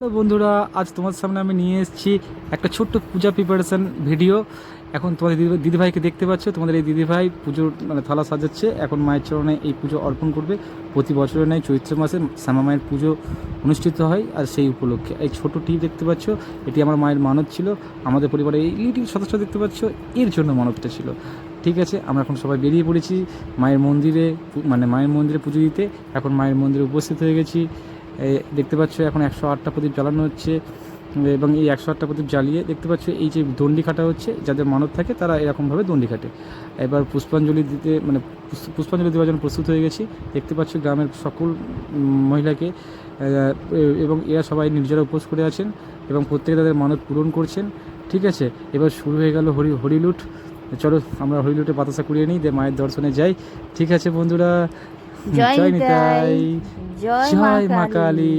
তো বন্ধুরা, আজ তোমার সামনে আমি নিয়ে এসেছি একটা ছোট্ট পূজা প্রিপারেশন ভিডিও। এখন তোমাদের দিদিভাইকে দেখতে পাচ্ছ, তোমাদের এই দিদিভাই পুজোর থালা সাজাচ্ছে। এখন মায়ের চরণে এই পুজো অর্পণ করবে। প্রতি বছরের ন্যায় চৈত্র মাসে শ্যামা মায়ের পুজো অনুষ্ঠিত হয়, আর সেই উপলক্ষে এই ছোট টিপ দেখতে পাচ্ছ, এটি আমার মায়ের মানত ছিল। আমাদের পরিবারে এই লিটিল সদস্য দেখতে পাচ্ছ, এর জন্য মানতটা ছিল। ঠিক আছে, আমরা এখন সবাই বেরিয়ে পড়েছি মায়ের মন্দিরে, মায়ের মন্দিরে পুজো দিতে। এখন মায়ের মন্দিরে উপস্থিত হয়ে গেছি। দেখতে পাচ্ছ এখন 108টা প্রদীপ জ্বালানো হচ্ছে, এবং এই 108টা প্রদীপ জ্বালিয়ে দেখতে পাচ্ছ এই যে দণ্ডি কাটা হচ্ছে। যাদের মানত থাকে তারা এরকমভাবে দণ্ডি কাটে। এবার পুষ্পাঞ্জলি দিতে পুষ্পাঞ্জলি দেওয়ার জন্য প্রস্তুত হয়ে গেছি। দেখতে পাচ্ছ গ্রামের সকল মহিলাকে, এবং এরা সবাই নিজেরা উপোস করে আছেন এবং প্রত্যেকে তাদের মানত পূরণ করছেন। ঠিক আছে, এবার শুরু হয়ে গেল হরিলুট। চলো আমরা হরিলুটে বাতাসা কুড়িয়ে নিই, দিয়ে মায়ের দর্শনে যাই। ঠিক আছে বন্ধুরা, জয় নিতাই, জয় জয় মা কালী।